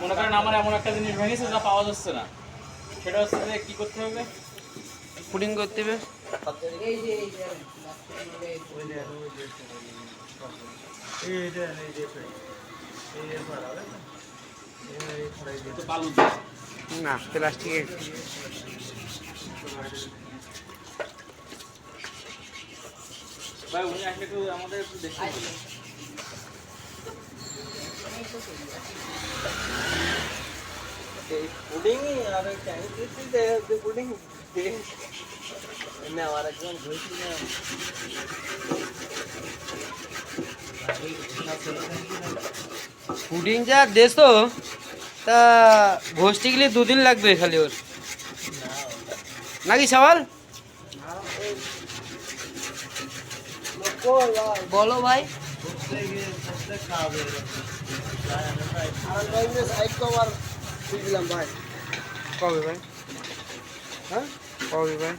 মনে করেন আমার এমন একটা জিনিস ভেঙেছে যা পাওয়া যাচ্ছে না, সেটা হচ্ছে যে কি করতে হবে, পুডিং করতে হবে। বালু না প্লাস্টিকের ভাই উনি আসলে একটু আমাদের একটু দেখতে হবে। পুডিং আর চাইনিজ পুডিং নেওয়ার একজন ঘুরছি না পুডিং যা দেশ তো তা ঘষতে গেলে 2 দিন লাগবে খালি ওর নাকি সওয়াল বলো ভাই। সাইড কভার দিলাম ভাই। কবে ভাই? হ্যাঁ কবে ভাই?